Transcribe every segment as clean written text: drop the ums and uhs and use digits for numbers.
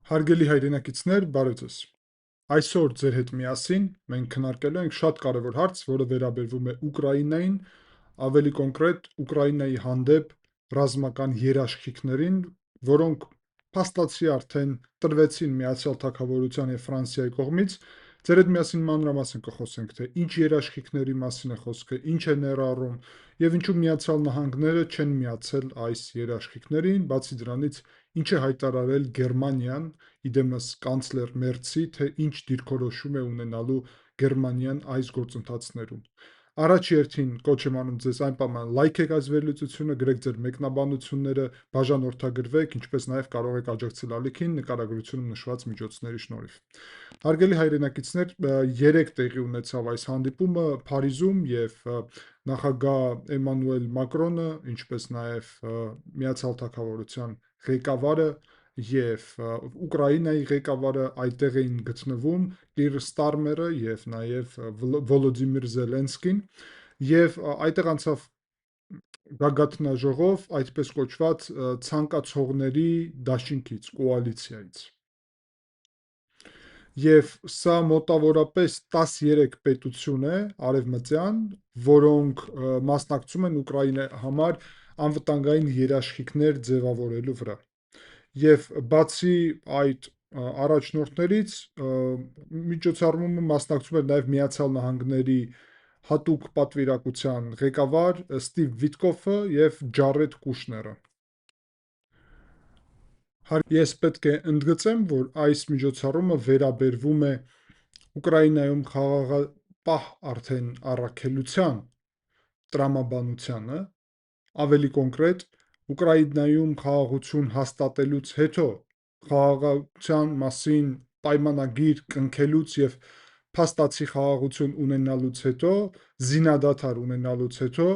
Հարգելի հայրենակիցներ, բարև ձեզ։ Այսօր ձեր հետ միասին մենք քննարկելու ենք շատ կարևոր հարց, որը վերաբերվում է Ուկրաինային, ավելի կոնկրետ Ուկրաինայի հանդեպ ռազմական երաշխիքներին, որոնք փաստացի արդեն տրվեցին Միացյալ Թագավորության եւ Ֆրանսիայի կողմից։ Ձեր հետ միասին մանրամասն կխոսենք, թե ինչ երաշխիքների մասին է խոսքը, ինչ է ներառում եւ ինչու Միացյալ Նահանգները չեն միացել այս երաշխիքներին, բացի դրանից ինչ է հայտարարել Գերմանիան, իդեմս կանցլեր Մերցի, թե ինչ դիրքորոշում է ունենալու Գերմանիան այս գործընթացներում։ Առաջ երթին կոչ եմ անում ձեզ այն պայմանով լայքեք այս վերլուծությունը, գրեք ձեր մեկնաբանությունները, բաժանորդագրվեք, ինչպես նաև կարող եք աջակցել ալիքին նկարագրությունում նշված միջոցների շնորհիվ։ Հարգելի հայրենակիցներ, երեք տեղի ունեցավ այս հանդիպումը Փարիզում եւ նախագահ Էմանուել Մակրոնը, ինչպես նաև Միացյալ Թագավորության ղեկավարը եւ Ուկրաինայի ղեկավարը այդտեղ էին գտնվում Կիր Ստարմերը եւ նաեւ Վոլոդիմիր Զելենսկին եւ այդտեղ անցավ գագաթնաժողով այդպես կոչված ցանկացողների դաշինքից, կոալիցիայից։ Եվ սա մոտավորապես 13 պետություն է արևմտյան, որոնք մասնակցում են Ուկրաինայի համար անվտանգային երաշխիքներ ձևավորելու վրա։ Եվ բացի այդ առաջնորդներից միջոցառումը մասնակցում էր նաև Միացյալ Նահանգների հատուկ պատվիրակության ղեկավար Ստիվ Վիտկոֆը եւ Ջարեդ Կուշները։ Ես պետք է ընդգծեմ, որ այս միջոցառումը վերաբերվում է Ուկրաինայում խաղաղապահ արդեն առաքելության տրամաբանությանը, ավելի կոնկրետ Ուկրաինայում խաղաղություն հաստատելուց հետո խաղաղության մասին պայմանագիր կնքելուց եւ փաստացի խաղաղություն ունենալուց հետո, զինադադար ունենալուց հետո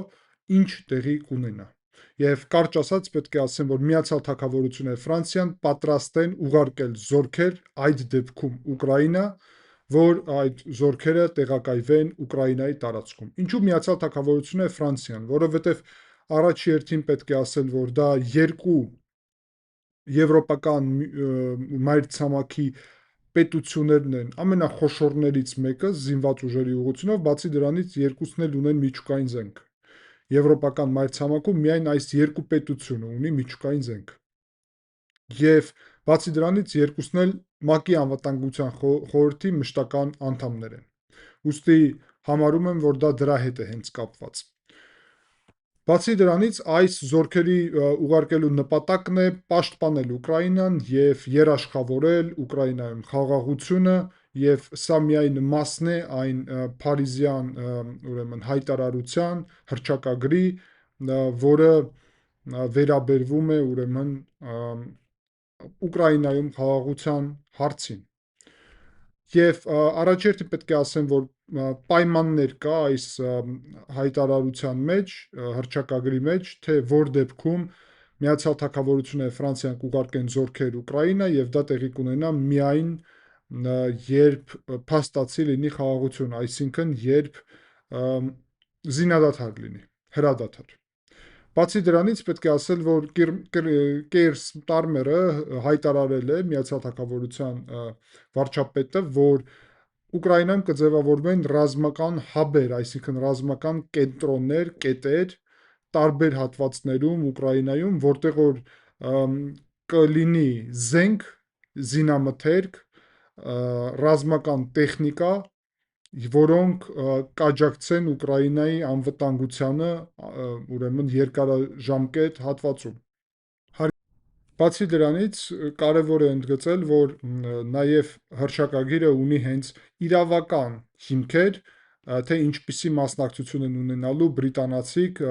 ինչ տեղի կունենա։ Եվ կարճ ասած պետք է ասեմ, որ Միացյալ Թագավորությունը եւ Ֆրանսիան պատրաստ են ուղարկել զորքեր այդ դեպքում Ուկրաինա, որ այդ զորքերը տեղակայվեն Ուկրաինայի տարածքում։ Ինչու Միացյալ Թագավորությունը եւ Ֆրանսիան, որովհետեւ առաջ երթին պետք է ասել, որ դա երկու եվրոպական մայրցամաքի պետություններն են, ամենախոշորներից մեկը զինված ուժերի ուղղությունով, բացի դրանից երկուսն էլ ունեն միջուկային զենք։ Եվրոպական մայրցամաքում միայն այս երկու պետությունը ունի միջուկային զենք։ Եվ բացի դրանից երկուսն էլ ՄԱԿ-ի անվտանգության խորհրդի մշտական անդամներ են։ Ուստի համարում եմ, որ դա դրա հետ է հենց կապված։ Բացի դրանից այս զորքերի ուղարկելու նպատակն է պաշտպանել Ուկրաինան եւ երաշխավորել Ուկրաինայում խաղաղությունը եւ սա միայն մասն է այն Փարիզյան ուրեմն հայտարարության հռչակագրի, որը վերաբերվում է ուրեմն Ուկրաինայում խաղաղության հարցին։ Եվ առաջերտին պետք է ասեմ, որ պայմաններ կա այս հայտարարության մեջ, հռչակագրի մեջ, թե որ դեպքում Միացյալ Թագավորությունը եւ Ֆրանսիան կուղարկեն զորքեր Ուկրաինա եւ դա տեղի կունենա միայն երբ փաստացի լինի խաղաղություն, այսինքն երբ զինադադար լինի, հրադադար։ Բացի դրանից պետք է ասել, որ Կեյր Ստարմերը հայտարարել է Միացյալ Թագավորության վարչապետը, որ Ուկրաինայում կձևավորվեն ռազմական հաբեր, այսինքն ռազմական կենտրոններ, կետեր տարբեր հատվածներում Ուկրաինայում, որտեղ որ կլինի զենք, զինամթերք, ռազմական տեխնիկա, որոնք կաջակցեն Ուկրաինայի անվտանգությանը, ուրեմն երկարաժամկետ հատվածում։ Բացի դրանից կարևոր է ընդգծել, որ նաև հռչակագիրը ունի հենց իրավական հիմքեր, թե ինչպիսի մասնակցություն են ունենալու բրիտանացիք,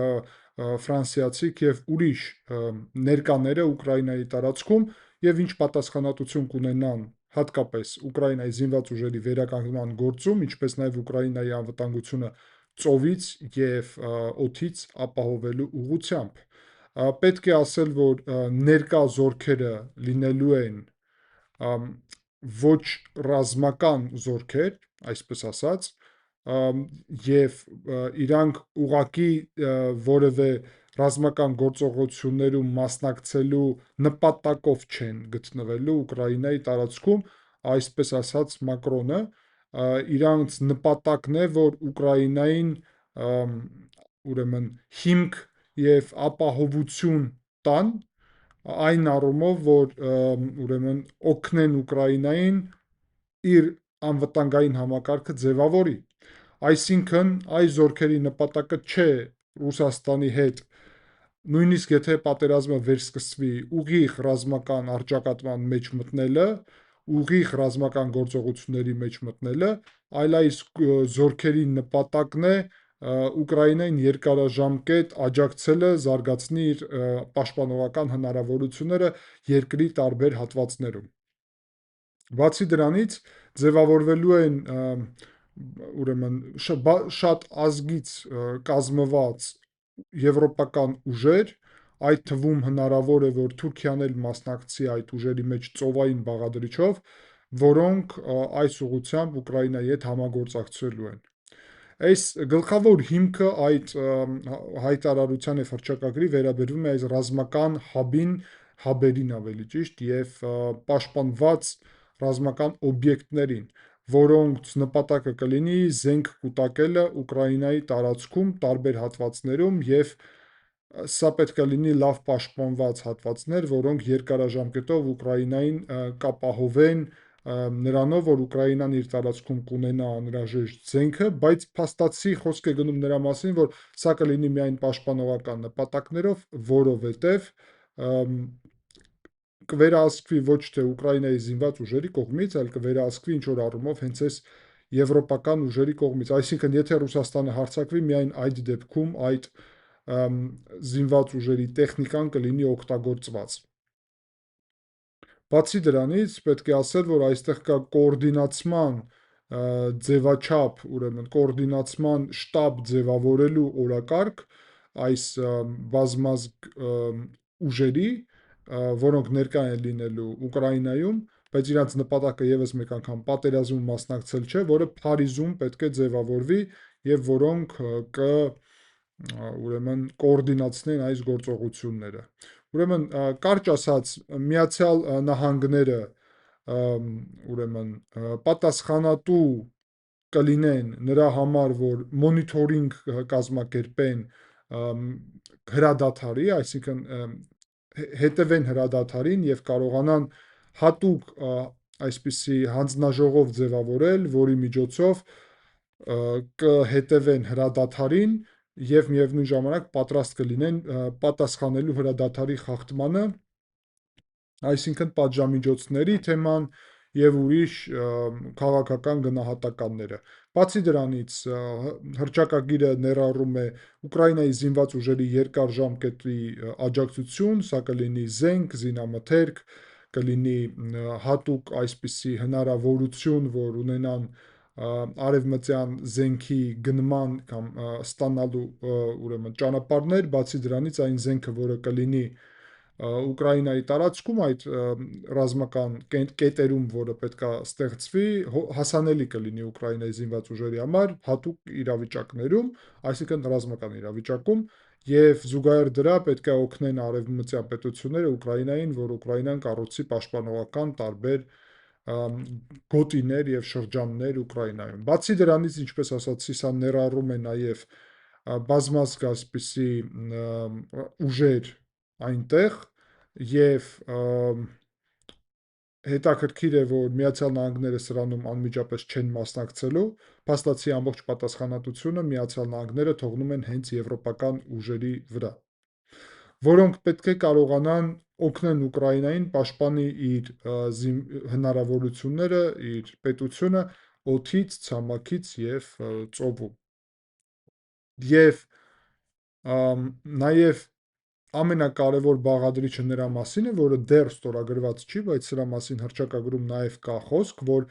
ֆրանսիացիք եւ ուրիշ ներկաները Ուկրաինայի տարածքում եւ ինչ պատասխանատվություն կունենան հատկապես Ուկրաինայի զինված ուժերի վերականգնման գործում, ինչպես նաև Ուկրաինայի անվտանգությունը ծովից եւ օդից ապահովելու ուղղությամբ։ Պետք է ասել, որ ներկա զորքերը լինելու են ոչ ռազմական զորքեր, այսպես ասած, եւ իրանք ուղղակի որևէ ռազմական գործողություններում մասնակցելու նպատակով չեն գտնվելու Ուկրաինայի տարածքում, այսպես ասած Մակրոնը, իրանց նպատակն է, որ Ուկրաինային ուրեմն հիմք եւ ապահովություն տան այն առումով, որ ուրեմն օգնեն Ուկրաինային իր անվտանգային համակարգը ձևավորի։ Այսինքն, այս զորքերի նպատակը չէ Ռուսաստանի հետ, նույնիսկ եթե պատերազմը վերսկսվի, ուղիղ ռազմական առճակատման մեջ մտնելը, ուղիղ ռազմական գործողությունների մեջ մտնելը, այլ այս զորքերի նպատակն է Ուկրաինային երկարաժամկետ աջակցելը զարգացնի իր պաշտպանողական հնարավորությունները երկրի տարբեր հատվածներում։ Բացի դրանից ձևավորվելու են ուրեմն շատ ազգից կազմված եվրոպական ուժեր, այդ թվում հնարավոր է, որ Թուրքիան էլ մասնակցի այդ ուժերի մեջ ծովային բաղադրիչով, որոնք այս ուղղությամբ Ուկրաինայի հետ համագործակցելու են։ Այս գլխավոր հիմքը այդ հայտարարության եւ հռչակագրի վերաբերվում է այս ռազմական հաբերին ավելի ճիշտ եւ պաշտպանված ռազմական օբյեկտներին, որոնց նպատակը կլինի զենք կուտակելը Ուկրաինայի տարածքում տարբեր հատվածներում եւ սա պետք է լինի լավ պաշտպանված հատվածներ, որոնք երկարաժամկետով Ուկրաինային կապահովեն նրանով, որ Ուկրաինան իր տարածքում կունենա անհրաժեշտ զենքը, բայց փաստացի խոսք է գնում նրա մասին, որ սա կլինի միայն պաշտպանողական նպատակներով, որովհետև կվերահսկվի ոչ թե Ուկրաինայի զինված ուժերի կողմից, այլ կվերահսկվի ինչ-որ առումով հենց այս եվրոպական ուժերի կողմից։ Այսինքն, եթե Ռուսաստանը հարձակվի, միայն այդ դեպքում այդ զինված ուժերի տեխնիկան կլինի օգտագործված։ Բացի դրանից, պետք է ասել, որ այստեղ կա կոորդինացման ձևաչափ, ուրեմն կոորդինացման շտաբ ձևավորելու օրակարգ այս բազմազգ ուժերի, որոնք ներկա են լինելու Ուկրաինայում, բայց իրանց նպատակը եւս մեկ անգամ պատերազմում մասնակցել չէ, որը Փարիզում պետք է ձևավորվի եւ որոնք ուրեմն կոորդինացնեն այս գործողությունները։ Ուրեմն կարճ ասած, Միացյալ Նահանգները ուրեմն պատասխանատու կլինեն նրա համար, որ մոնիթորինգ կազմակերպեն հրադադարի, այսինքն հետևեն հրադադարին եւ կարողանան հատուկ այսպիսի հանձնաժողով ձևավորել, որի միջոցով կհետևեն հրադադարին եւ միևնույն ժամանակ պատրաստ կլինեն պատասխանելու հրադադարի խախտմանը, այսինքն պատժամիջոցների թեման եւ ուրիշ քաղաքական գնահատականները։ Բացի դրանից, հռչակագիրը ներառում է Ուկրաինայի զինված ուժերի երկարաժամկետի աջակցություն, սա կլինի զենք, զինամթերք, կլինի հատուկ այսպիսի հնարավորություն, որ ունենան արևմտյան զենքի գնման կամ ստանալու ուրեմն ճանապարհներ, բացի դրանից այն զենքը, որը կլինի Ուկրաինայի տարածքում այդ ռազմական կետերում, որը պետք է ստեղծվի, հասանելի կլինի Ուկրաինայի զինված ուժերի համար հատուկ իրավիճակներում, այսինքն ռազմական իրավիճակում, եւ զուգահեռ դրա պետք է օգնեն արևմտյան պետությունները Ուկրաինային, որ Ուկրաինան կառուցի պաշտպանողական տարբեր գոտիներ եւ շրջաններ Ուկրաինայում։ Բացի դրանից, ինչպես ասացի, սա ներառում է նաեւ բազմազգ այսպիսի ուժեր այնտեղ եւ հետաքրքիր է, որ Միացյալ Նահանգները սրանում անմիջապես չեն մասնակցելու, փաստացի ամբողջ պատասխանատվությունը Միացյալ Նահանգները թողնում են հենց եվրոպական ուժերի վրա, որոնք պետք է կարողանան օգնեն Ուկրաինային պաշտպանի իր հնարավորությունները, իր պետությունը օդից, ցամաքից եւ ծովում։ Եվ նաեւ ամենակարևոր բաղադրիչը նրա մասին է, որը դեռ ստորագրված չի, բայց սրա մասին հռչակագրում նաև կա խոսք, որ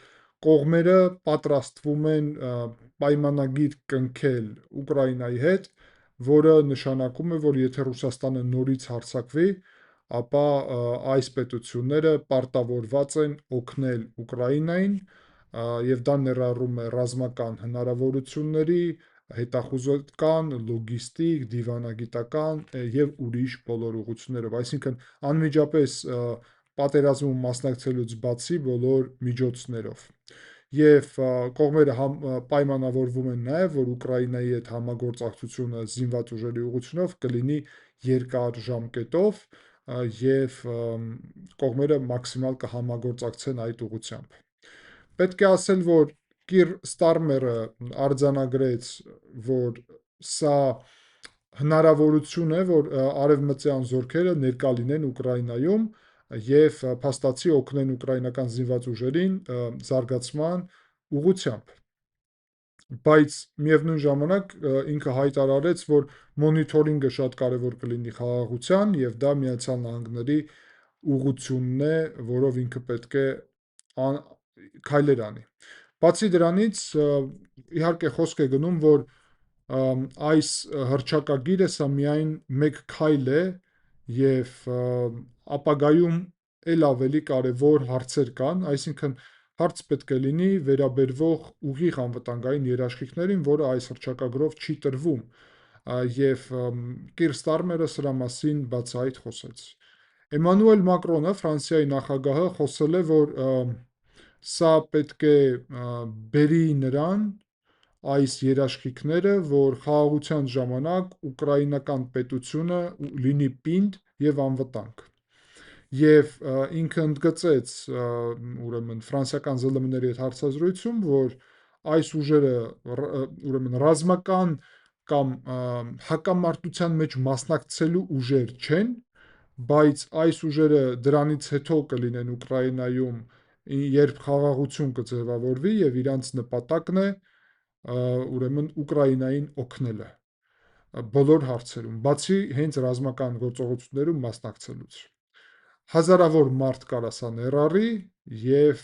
կողմերը պատրաստվում են պայմանագիր կնքել Ուկրաինայի հետ, որը նշանակում է, որ եթե Ռուսաստանը նորից հարձակվի, ապա այս պետությունները պարտավորված են օգնել Ուկրաինային, եւ դա ներառում է ռազմական հնարավորությունների հետախուզական, լոգիստիկ, դիվանագիտական եւ ուրիշ բոլոր ուղղություններով, այսինքն անմիջապես պատերազմում մասնակցելուց բացի բոլոր միջոցներով։ Եվ կողմերը պայմանավորվում են նաև, որ Ուկրաինայի հետ համագործակցությունը զինված ուժերի ուղղությունով կլինի երկար ժամկետով եւ կողմերը մաքսիմալ կհամագործակցեն այդ ուղղությամբ։ Պետք է ասել, որ Կիր Ստարմերը արձանագրեց, որ սա հնարավորություն է, որ արևմտյան զորքերը ներկա լինեն Ուկրաինայում եւ փաստացի օգնեն ուկրաինական զինված ուժերին զարգացման ուղղությամբ, բայց միևնույն ժամանակ ինքը հայտարարեց, որ մոնիթորինգը շատ կարևոր կլինի խաղաղության եւ դա Միացյալ Նահանգների ուղղությունն է, որով ինքը պետք է քայլեր անի։ Բացի դրանից, իհարկե խոսք է գնում, որ այս հռչակագիրը սա միայն մեկ քայլ է եւ ապագայում էլ ավելի կարևոր հարցեր կան, այսինքն հարց պետք է լինի վերաբերվող ուղիղ անվտանգային երաշխիքներին, որը այս հռչակագրով չի տրվում, եւ Կիր Ստարմերը սրա մասին բացահայտ խոսեց։ Էմանուել Մակրոնը, Ֆրանսիայի նախագահը, խոսել է, որ սա պետք է բերի նրան այս երաշխիքները, որ խաղաղության ժամանակ ուկրաինական պետությունը լինի պինդ եւ անվտանգ։ Եվ ինքը ընդգծեց ուրեմն ֆրանսիական ԶԼՄ-ների հետ հարցազրույցում, որ այս ուժերը ուրեմն ռազմական կամ հակամարտության մեջ մասնակցելու ուժեր չեն, բայց այս ուժերը դրանից հետո կլինեն Ուկրաինայում, երբ խաղաղություն կձևավորվի եւ իրանց նպատակն է ուրեմն Ուկրաինային օգնելը բոլոր հարցերում, բացի հենց ռազմական գործողություններում մասնակցելուց։ Հազարավոր մարդ կարա սա ներառի եւ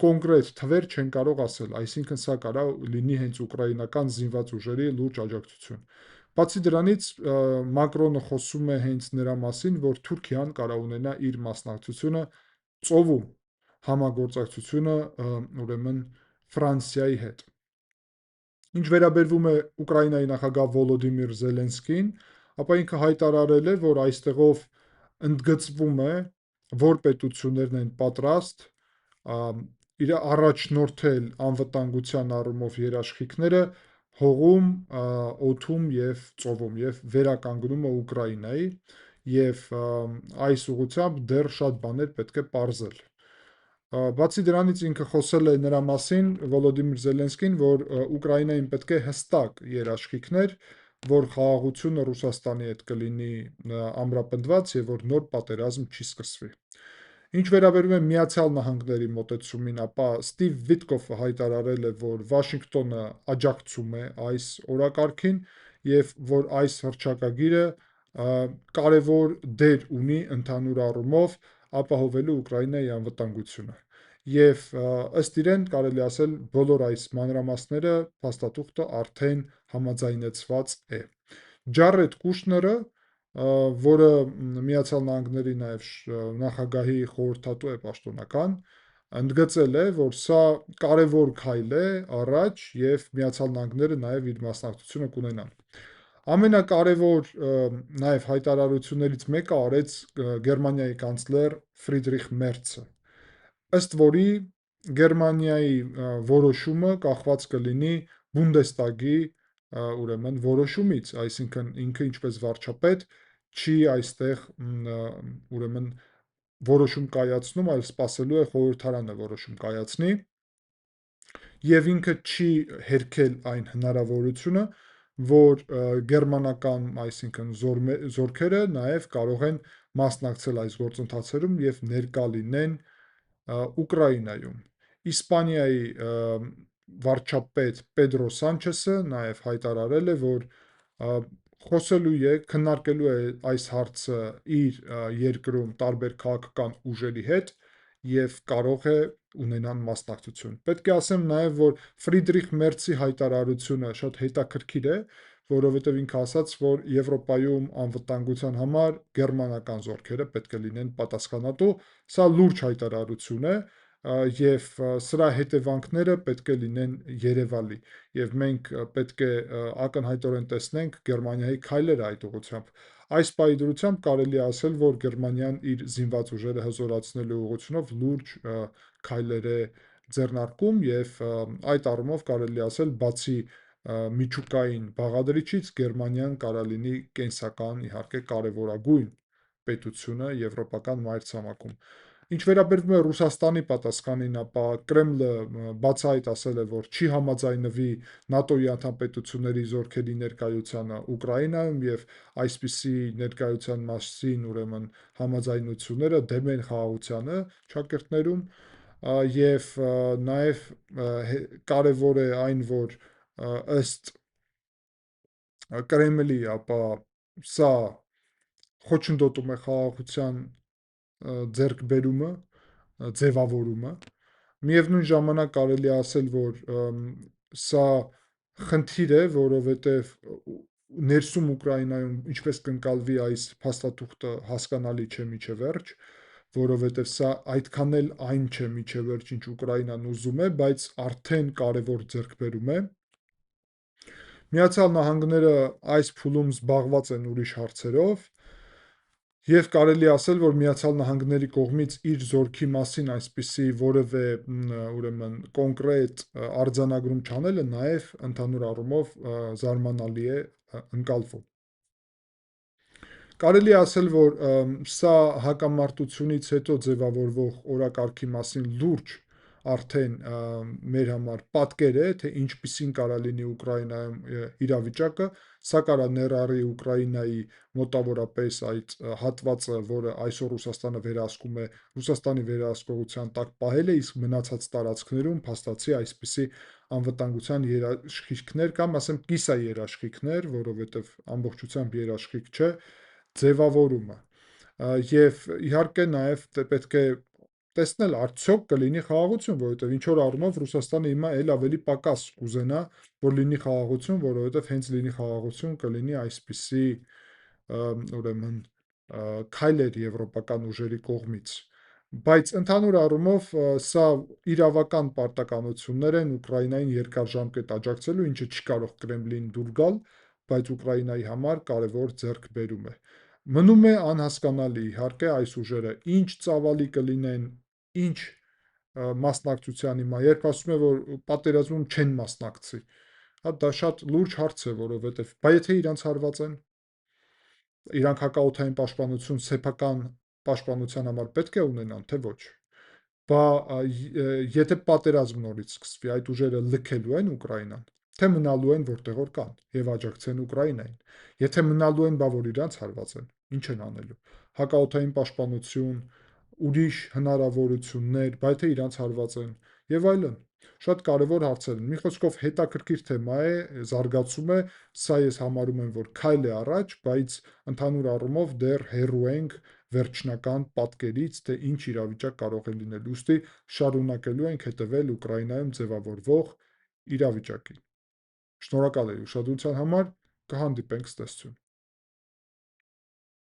կոնկրետ թվեր չեն կարող ասել, այսինքն սա կարա լինի հենց ուկրաինական զինված ուժերի լուրջ աջակցություն։ Բացի դրանից Մակրոնը խոսում է հենց նրա մասին, որ Թուրքիան կարա ունենա իր մասնակցությունը ծովում համագործակցությունը ուրեմն Ֆրանսիայի հետ։ Ինչ վերաբերվում է Ուկրաինայի նախագահ Վոլոդիմիր Զելենսկին, ապա ինքը հայտարարել է, որ այստեղով ընդգծվում է, որ պետություններն են պատրաստ իր առաջնորդել անվտանգության առումով երաշխիքները հողում, օդում եւ ծովում եւ վերականգնումը Ուկրաինայի եւ այս ուղղությամբ դեռ շատ բաներ պետք է պարզել։ Բացի դրանից ինքը խոսել է նրա մասին Վոլոդիմիր Զելենսկին, որ Ուկրաինային պետք է հստակ երաշխիքներ, որ խաղաղությունը Ռուսաստանի հետ կլինի ամրապնդված եւ որ նոր պատերազմ չի սկսվի։ Ինչ վերաբերում է Միացյալ Նահանգների մոտեցումին, ապա Ստիվ Վիտկոֆը հայտարարել է, որ Վաշինգտոնը աջակցում է այս օրակարգին եւ որ այս հռչակագիրը կարևոր դեր ունի ընդհանուր առումով ապահովելու Ուկրաինայի անվտանգությունը։ Եվ ըստ իրեն կարելի ասել բոլոր այս մանրամասները փաստաթուղթը արդեն համաձայնեցված է։ Ջարեդ Կուշները, որը Միացյալ Նահանգների նաև նախագահի խորհրդատու է պաշտոնական, ընդգծել է, որ սա կարևոր քայլ է առաջ եւ Միացյալ Նահանգները նաև իր մասնակցությունը կունենան։ Ամենակարևոր նաև հայտարարություններից մեկը արեց Գերմանիայի կանցլեր Ֆրիդրիխ Մերցը, ըստ որի Գերմանիայի որոշումը կախված կլինի Բունդեստագի ուրեմն որոշումից, այսինքն ինքը ինչպես վարչապետ չի այստեղ ուրեմն որոշում կայացնում, այլ սպասելու է խորհրդարանը որոշում կայացնի եւ ինքը չի հերքել այն հնարավորությունը, որ գերմանական, այսինքն զորքերը նաև կարող են մասնակցել այս գործընթացերում եւ ներկա լինեն Ուկրաինայում։ Իսպանիայի վարչապետ Պեդրո Սանչեսը նաև հայտարարել է, որ խոսելու է, քննարկելու է այս հարցը իր երկրում տարբեր քաղաքական ուժերի հետ եւ կարող է ունենան մասնակցություն։ Պետք է ասեմ նաև, որ Ֆրիդրիխ Մերցի հայտարարությունը շատ հետաքրքիր է, որովհետև ինքը ասաց, որ Եվրոպայում անվտանգության համար գերմանական զորքերը պետք է լինեն պատասխանատու։ Սա լուրջ հայտարարություն է, եւ սրա հետևանքները պետք է լինեն երևալի, եւ մենք պետք է ակնհայտորեն տեսնենք Գերմանիայի քայլերը այդ ուղղությամբ։ Այս պահի դրությամբ կարելի է ասել, որ Գերմանիան իր զինված ուժերը հզորացնելու ուղղությունով լուրջ քայլեր է ձեռնարկում եւ այդ առումով կարելի է ասել, բացի միջուկային բաղադրիչից, Գերմանիան կարա լինի կենսական, իհարկե, կարևորագույն պետությունը եվրոպական մայրցամաքում։ Ինչ վերաբերվում է Ռուսաստանի պատասխանին, ապա Կրեմլը բացահայտ ասել է, որ չի համաձայնվի ՆԱՏՕ-ի անդամ պետությունների զորքերի ներկայությանը Ուկրաինայում եւ այսպիսի ներկայության մասին, ուրեմն, համաձայնությունները դեմ են խաղաղությանը ճակերտներում եւ նաեւ կարեւոր է այն, որ ըստ Կրեմլի, ապա սա խոչընդոտում է խաղաղության ձեռքբերումը, ձևավորումը։ Միևնույն ժամանակ կարելի է ասել, որ սա խնդիր է, որովհետև ներսում Ուկրաինայում ինչպես կընկալվի այս փաստաթուղթը հասկանալի չէ մինչև վերջ, որովհետև սա այդքան էլ այն չէ մինչև վերջ, ինչ Ուկրաինան ուզում է, բայց արդեն կարևոր ձեռքբերում է։ Միացյալ Նահանգները այս փուլում զբաղված են ուրիշ հարցերով, եւ կարելի է ասել, որ Միացյալ Նահանգների կողմից իր զորքի մասին այսպիսի որևէ ուրեմն կոնկրետ արձանագրում չանելը նաեւ ընդհանուր առումով զարմանալի է ընկալվում։ Կարելի է ասել, որ սա հակամարտությունից հետո ձևավորվող օրակարգի մասին լուրջ արդեն մեր համար պատկեր է, թե ինչպիսին կարա լինի Ուկրաինայում իրավիճակը, սա կարա ներառի Ուկրաինայի մոտավորապես այդ հատվածը, որը այսօր Ռուսաստանը վերահսկում է, Ռուսաստանի վերահսկողության տակ պահել է, իսկ մնացած տարածքներում փաստացի այսպիսի անվտանգության երաշխիքներ կամ ասեմ կիսաերաշխիքներ, որովհետև ամբողջությամբ երաշխիք չէ, ձևավորումը։ Եվ իհարկե նաև պետք է տեսնել արդյոք կլինի խաղաղություն, որովհետև ինչ որ առումով Ռուսաստանը հիմա էլ ավելի պակաս կուզենա, որ լինի խաղաղություն, որովհետև հենց լինի խաղաղություն կլինի այսպիսի ուրեմն քայլեր եվրոպական ուժերի կողմից։ Բայց ընդհանուր առումով սա իրավական պարտականություններ են Ուկրաինային երկարաժամկետ աջակցելու, ինչը չի կարող Կրեմլին դուր գալ, բայց Ուկրաինայի համար կարևոր ձեռքբերում է։ Մնում է անհասկանալի, իհարկե, այս ուժերը ինչ ծավալի կլինեն, ինչ մասնակցության հիմա, երբ ասում է, որ պատերազմում չեն մասնակցի, հա դա շատ լուրջ հարց է, որովհետև բա եթե իրանց հարված են, իրանք հակաօդային պաշտպանություն, սեփական պաշտպանության համար պետք է ունենան, թե ոչ։ Բա եթե պատերազմ նորից սկսվի, այդ ուժերը լքելու են Ուկրաինան, թե մնալու են որտեղ որ կան եւ աջակցեն Ուկրաինային։ Եթե մնալու են, բա որ իրանց հարված են, ինչ են անելու։ Հակաօդային պաշտպանություն, ուրիշ հնարավորություններ, բա եթե իրանց հարված են եւ այլն։ Շատ կարևոր հարցեր են։ Մի խոսքով հետաքրքիր թեմա է, զարգացում է, սա ես համարում եմ, որ քայլ է առաջ, բայց ընդհանուր առումով դեռ հեռու ենք վերջնական պատկերից, թե ինչ իրավիճակ կարող է լինել։ Ուստի շարունակելու ենք հետևել Ուկրաինայում ձևավորվող իրավիճակին։ Շնորհակալ եմ ուշադրության համար, կհանդիպենք, ցտեսություն։